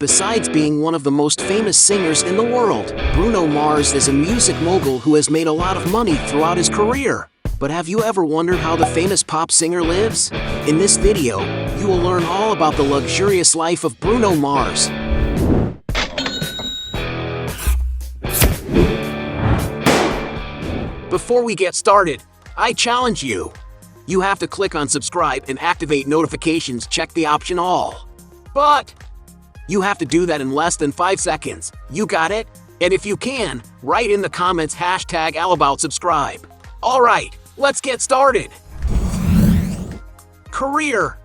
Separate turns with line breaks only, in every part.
Besides being one of the most famous singers in the world, Bruno Mars is a music mogul who has made a lot of money throughout his career. But have you ever wondered how the famous pop singer lives? In this video, you will learn all about the luxurious life of Bruno Mars. Before we get started, I challenge you. You have to click on subscribe and activate notifications. Check the option all. But you have to do that in less than 5 seconds. You got it? And if you can, write in the comments #AllAboutSubscribe. Alright, let's get started. Career.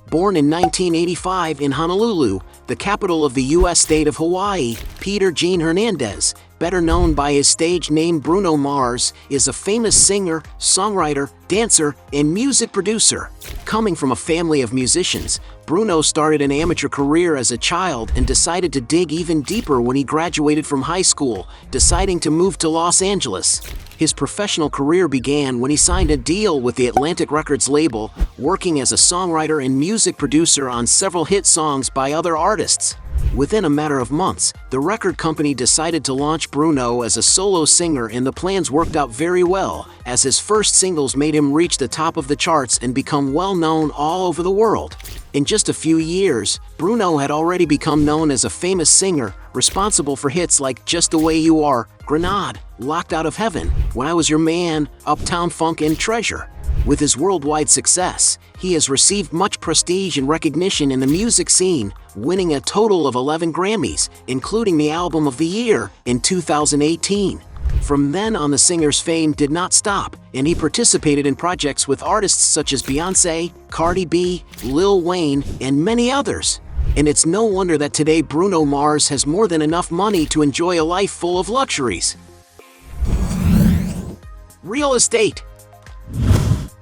Born in 1985 in Honolulu, the capital of the U.S. state of Hawaii, Peter Gene Hernandez, better known by his stage name Bruno Mars, is a famous singer, songwriter, dancer, and music producer. Coming from a family of musicians, Bruno started an amateur career as a child and decided to dig even deeper when he graduated from high school, deciding to move to Los Angeles. His professional career began when he signed a deal with the Atlantic Records label, working as a songwriter and music producer on several hit songs by other artists. Within a matter of months, the record company decided to launch Bruno as a solo singer, and the plans worked out very well, as his first singles made him reach the top of the charts and become well known all over the world. In just a few years, Bruno had already become known as a famous singer, responsible for hits like Just the Way You Are, Grenade, Locked Out of Heaven, When I Was Your Man, Uptown Funk, and Treasure. With his worldwide success, he has received much prestige and recognition in the music scene, winning a total of 11 Grammys, including the Album of the Year in 2018. From then on, the singer's fame did not stop, and he participated in projects with artists such as Beyoncé, Cardi B, Lil Wayne, and many others. And it's no wonder that today Bruno Mars has more than enough money to enjoy a life full of luxuries. Real estate.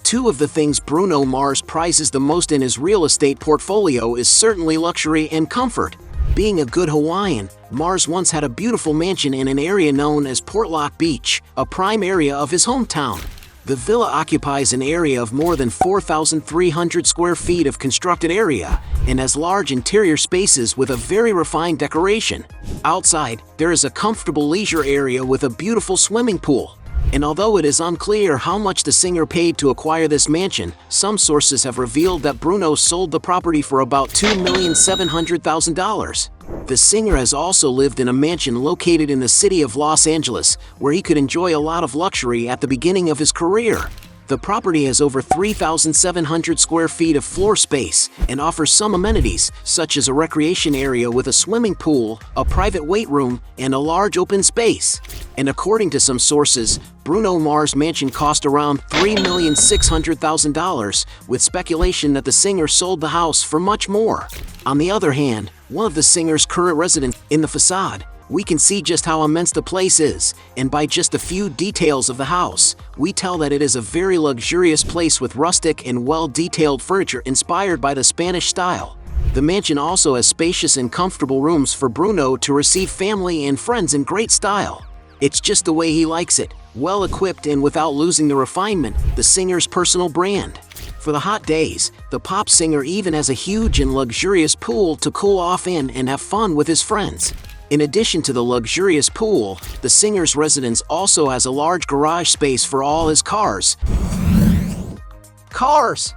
Two of the things Bruno Mars prizes the most in his real estate portfolio is certainly luxury and comfort. Being a good Hawaiian, Mars once had a beautiful mansion in an area known as Portlock Beach, a prime area of his hometown. The villa occupies an area of more than 4,300 square feet of constructed area and has large interior spaces with a very refined decoration. Outside, there is a comfortable leisure area with a beautiful swimming pool. And although it is unclear how much the singer paid to acquire this mansion, some sources have revealed that Bruno sold the property for about $2,700,000. The singer has also lived in a mansion located in the city of Los Angeles, where he could enjoy a lot of luxury at the beginning of his career. The property has over 3,700 square feet of floor space and offers some amenities, such as a recreation area with a swimming pool, a private weight room, and a large open space. And according to some sources, Bruno Mars' mansion cost around $3,600,000, with speculation that the singer sold the house for much more. On the other hand, one of the singer's current residents, in the facade, we can see just how immense the place is, and by just a few details of the house, we tell that it is a very luxurious place with rustic and well-detailed furniture inspired by the Spanish style. The mansion also has spacious and comfortable rooms for Bruno to receive family and friends in great style. It's just the way he likes it, well-equipped and without losing the refinement, the singer's personal brand. For the hot days, the pop singer even has a huge and luxurious pool to cool off in and have fun with his friends. In addition to the luxurious pool, the singer's residence also has a large garage space for all his cars. Cars!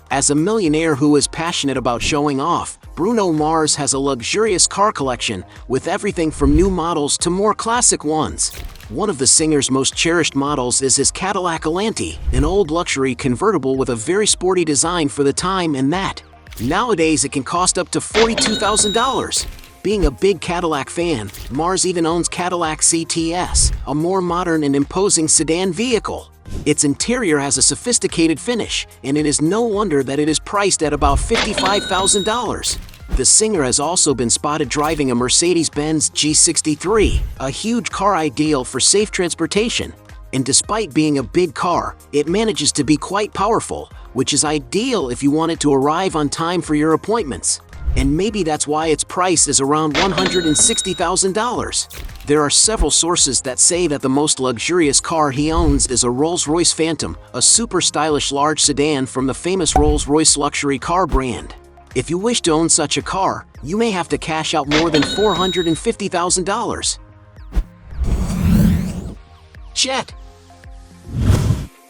As a millionaire who is passionate about showing off, Bruno Mars has a luxurious car collection, with everything from new models to more classic ones. One of the singer's most cherished models is his Cadillac Alante, an old luxury convertible with a very sporty design for the time, and that nowadays it can cost up to $42,000. Being a big Cadillac fan, Mars even owns Cadillac CTS, a more modern and imposing sedan vehicle. Its interior has a sophisticated finish, and it is no wonder that it is priced at about $55,000. The singer has also been spotted driving a Mercedes-Benz G63, a huge car ideal for safe transportation. And despite being a big car, it manages to be quite powerful, which is ideal if you want it to arrive on time for your appointments. And maybe that's why its price is around $160,000. There are several sources that say that the most luxurious car he owns is a Rolls-Royce Phantom, a super stylish large sedan from the famous Rolls-Royce luxury car brand. If you wish to own such a car, you may have to cash out more than $450,000. Jet.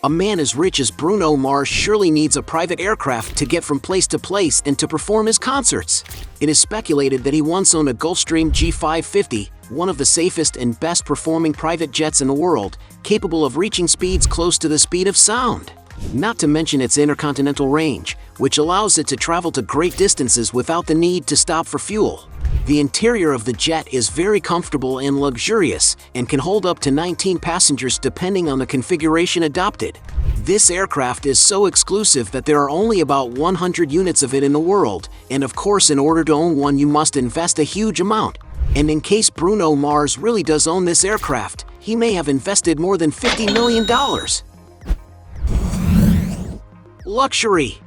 A man as rich as Bruno Mars surely needs a private aircraft to get from place to place and to perform his concerts. It is speculated that he once owned a Gulfstream G550, one of the safest and best performing private jets in the world, capable of reaching speeds close to the speed of sound. Not to mention its intercontinental range, which allows it to travel to great distances without the need to stop for fuel. The interior of the jet is very comfortable and luxurious, and can hold up to 19 passengers depending on the configuration adopted. This aircraft is so exclusive that there are only about 100 units of it in the world, and of course in order to own one you must invest a huge amount. And in case Bruno Mars really does own this aircraft, he may have invested more than $50 million. Luxury.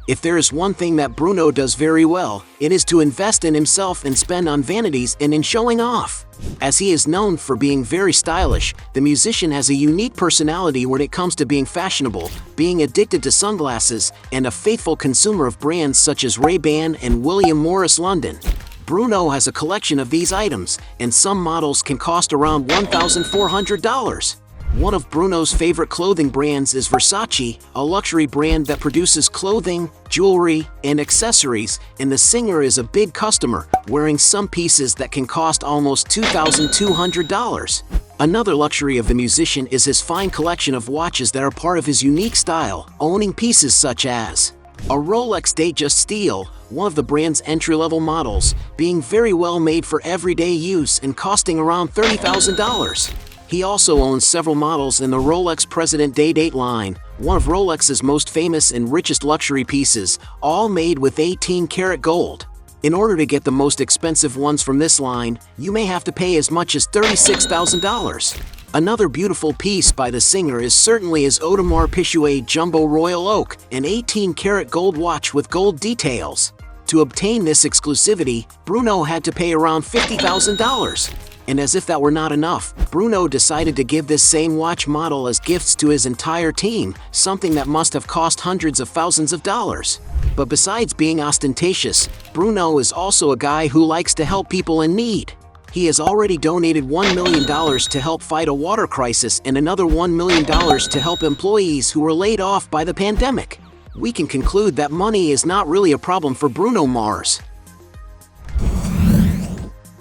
If there is one thing that Bruno does very well, it is to invest in himself and spend on vanities and in showing off. As he is known for being very stylish, the musician has a unique personality when it comes to being fashionable, being addicted to sunglasses, and a faithful consumer of brands such as Ray-Ban and William Morris London. Bruno has a collection of these items, and some models can cost around $1,400. One of Bruno's favorite clothing brands is Versace, a luxury brand that produces clothing, jewelry, and accessories, and the singer is a big customer, wearing some pieces that can cost almost $2,200. Another luxury of the musician is his fine collection of watches that are part of his unique style, owning pieces such as a Rolex Datejust Steel, one of the brand's entry-level models, being very well made for everyday use and costing around $30,000. He also owns several models in the Rolex President Day-Date line, one of Rolex's most famous and richest luxury pieces, all made with 18-karat gold. In order to get the most expensive ones from this line, you may have to pay as much as $36,000. Another beautiful piece by the singer is certainly his Audemars Piguet Jumbo Royal Oak, an 18-karat gold watch with gold details. To obtain this exclusivity, Bruno had to pay around $50,000. And as if that were not enough, Bruno decided to give this same watch model as gifts to his entire team, something that must have cost hundreds of thousands of dollars. But besides being ostentatious, Bruno is also a guy who likes to help people in need. He has already donated $1 million to help fight a water crisis and another $1 million to help employees who were laid off by the pandemic. We can conclude that money is not really a problem for Bruno Mars.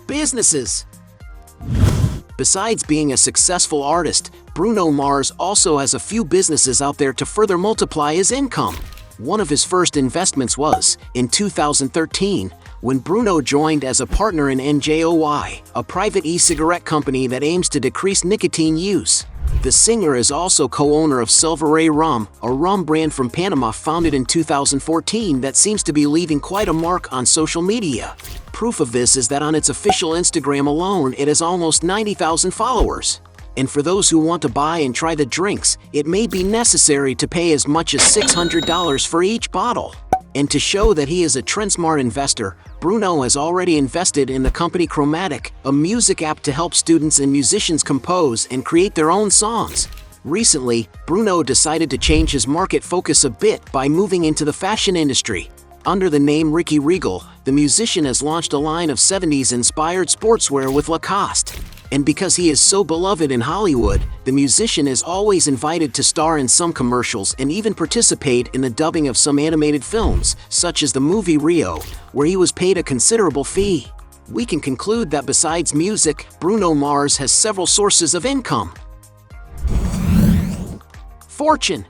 Businesses. Besides being a successful artist, Bruno Mars also has a few businesses out there to further multiply his income. One of his first investments was, in 2013, when Bruno joined as a partner in NJOY, a private e-cigarette company that aims to decrease nicotine use. The singer is also co-owner of Silver Ray Rum, a rum brand from Panama founded in 2014 that seems to be leaving quite a mark on social media. Proof of this is that on its official Instagram alone, it has almost 90,000 followers. And for those who want to buy and try the drinks, it may be necessary to pay as much as $600 for each bottle. And to show that he is a trend-smart investor, Bruno has already invested in the company Chromatic, a music app to help students and musicians compose and create their own songs. Recently, Bruno decided to change his market focus a bit by moving into the fashion industry. Under the name Ricky Regal, the musician has launched a line of 70s-inspired sportswear with Lacoste. And because he is so beloved in Hollywood, the musician is always invited to star in some commercials and even participate in the dubbing of some animated films, such as the movie Rio, where he was paid a considerable fee. We can conclude that besides music, Bruno Mars has several sources of income. Fortune.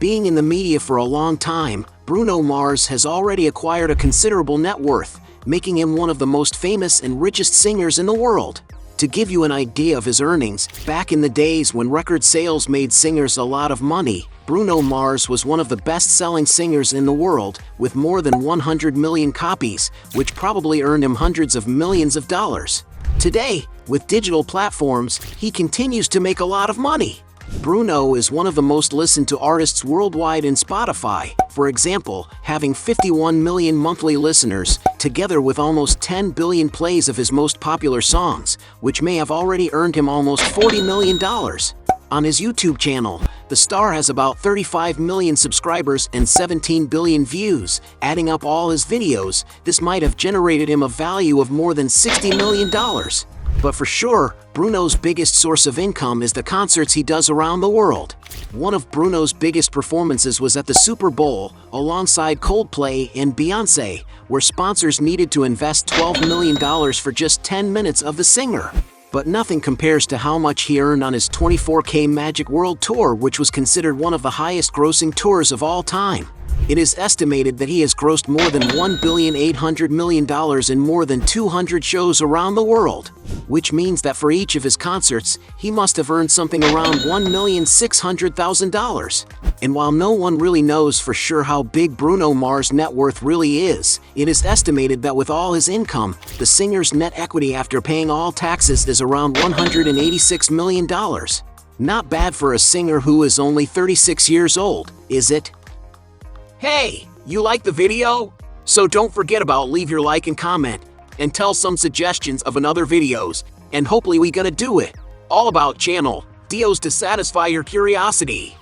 Being in the media for a long time, Bruno Mars has already acquired a considerable net worth, making him one of the most famous and richest singers in the world. To give you an idea of his earnings, back in the days when record sales made singers a lot of money, Bruno Mars was one of the best-selling singers in the world, with more than 100 million copies, which probably earned him hundreds of millions of dollars. Today, with digital platforms, he continues to make a lot of money. Bruno is one of the most listened to artists worldwide in Spotify, for example, having 51 million monthly listeners, together with almost 10 billion plays of his most popular songs, which may have already earned him almost $40 million. On his YouTube channel, the star has about 35 million subscribers and 17 billion views. Adding up all his videos, this might have generated him a value of more than $60 million. But for sure, Bruno's biggest source of income is the concerts he does around the world. One of Bruno's biggest performances was at the Super Bowl, alongside Coldplay and Beyoncé, where sponsors needed to invest $12 million for just 10 minutes of the singer. But nothing compares to how much he earned on his 24K Magic World Tour, which was considered one of the highest-grossing tours of all time. It is estimated that he has grossed more than $1.8 billion in more than 200 shows around the world, which means that for each of his concerts, he must have earned something around $1,600,000. And while no one really knows for sure how big Bruno Mars' net worth really is, it is estimated that with all his income, the singer's net equity after paying all taxes is around $186 million. Not bad for a singer who is only 36 years old, is it? Hey, you like the video? So don't forget about leave your like and comment, and tell some suggestions of another videos, and hopefully we gonna do it. All about channel, deals to satisfy your curiosity.